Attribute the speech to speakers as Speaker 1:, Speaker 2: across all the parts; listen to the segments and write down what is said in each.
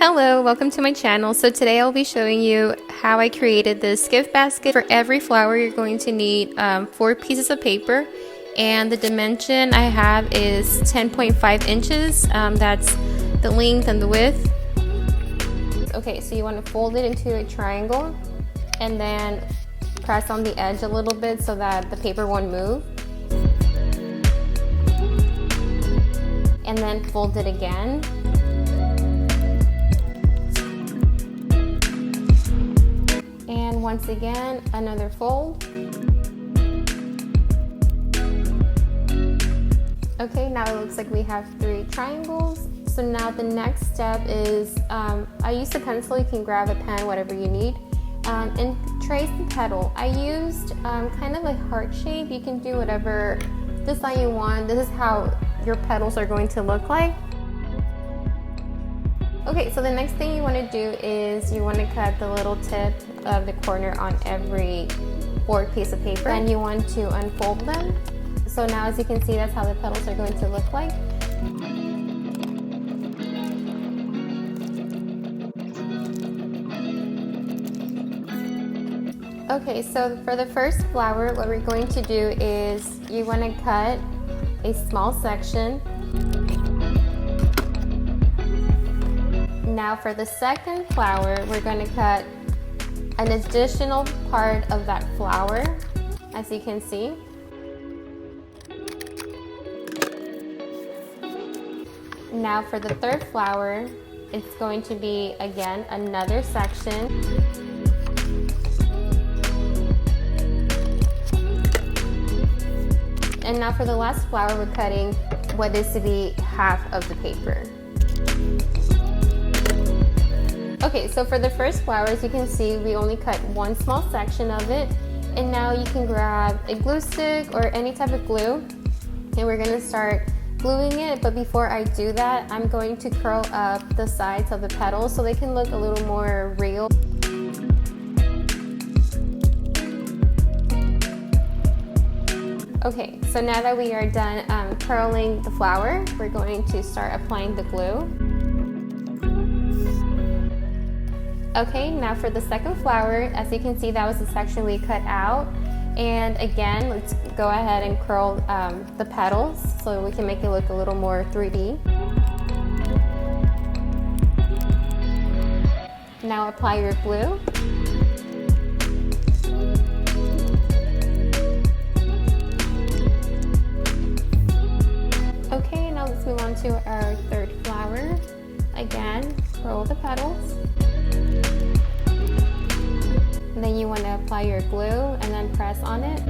Speaker 1: Hello, welcome to my channel. So today I'll be showing you how I created this gift basket. For every flower you're going to need 4 pieces of paper, and the dimension I have is 10.5 inches. That's the length and the width. Okay, so you want to fold it into a triangle and then press on the edge a little bit so that the paper won't move. And then fold it again. And once again, another fold. Okay, now it looks like we have 3 triangles. So now the next step is, I used a pencil, you can grab a pen, whatever you need, and trace the petal. I used kind of a heart shape. You can do whatever design you want. This is how your petals are going to look like. Okay, so the next thing you want to do is you want to cut the little tip of the corner on every 4 piece of paper, and you want to unfold them. So now, as you can see, that's how the petals are going to look like. Okay, so for the first flower, what we're going to do is you want to cut a small section. Now for the second flower, we're going to cut an additional part of that flower, as you can see. Now for the third flower, it's going to be, again, another section. And now for the last flower, we're cutting what is to be half of the paper. Okay, so for the first flower, as you can see, we only cut one small section of it. And now you can grab a glue stick or any type of glue, and we're gonna start gluing it. But before I do that, I'm going to curl up the sides of the petals so they can look a little more real. Okay, so now that we are done curling the flower, we're going to start applying the glue. Okay, now for the second flower, as you can see, that was the section we cut out. And again, let's go ahead and curl the petals so we can make it look a little more 3D. Now apply your glue. Okay, now let's move on to our third flower. Again, curl the petals. And then you want to apply your glue and then press on it.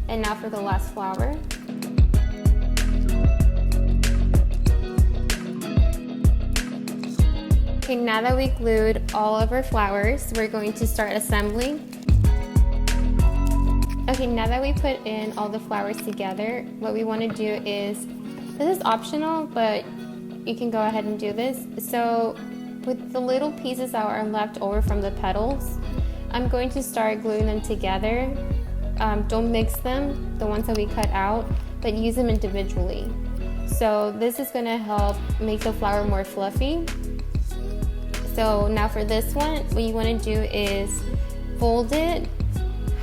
Speaker 1: And now for the last flower. Okay, now that we glued all of our flowers, we're going to start assembling. Okay, now that we put in all the flowers together, what we want to do is, this is optional, but you can go ahead and do this. So with the little pieces that are left over from the petals, I'm going to start gluing them together. Don't mix them, the ones that we cut out, but use them individually. So this is going to help make the flower more fluffy. So now for this one, what you want to do is fold it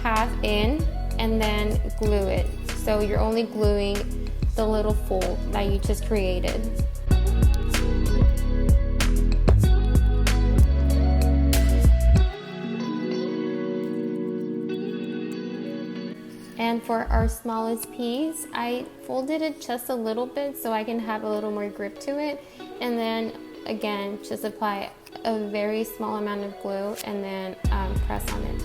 Speaker 1: half in and then glue it. So you're only gluing the little fold that you just created. And for our smallest piece, I folded it just a little bit so I can have a little more grip to it. And then again, just apply a very small amount of glue and then press on it.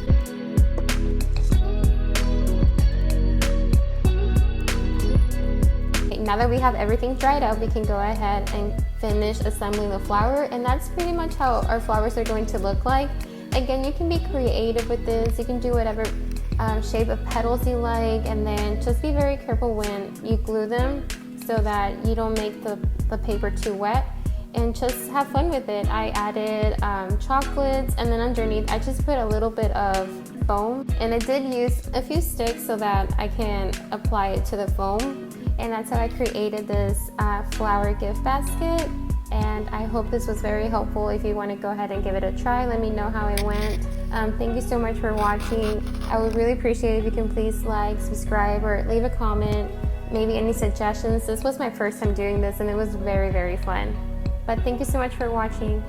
Speaker 1: Okay, now that we have everything dried out, we can go ahead and finish assembling the flower. And that's pretty much how our flowers are going to look like. Again, you can be creative with this. You can do whatever shape of petals you like, and then just be very careful when you glue them so that you don't make the paper too wet, and just have fun with it. I added chocolates, and then underneath I just put a little bit of foam, and I did use a few sticks so that I can apply it to the foam, and that's how I created this flower gift basket. And I hope this was very helpful. If you want to go ahead and give it a try, let me know how it went. Thank you so much for watching. I would really appreciate it if you can please like, subscribe, or leave a comment, maybe any suggestions. This was my first time doing this and it was very, very fun. But thank you so much for watching.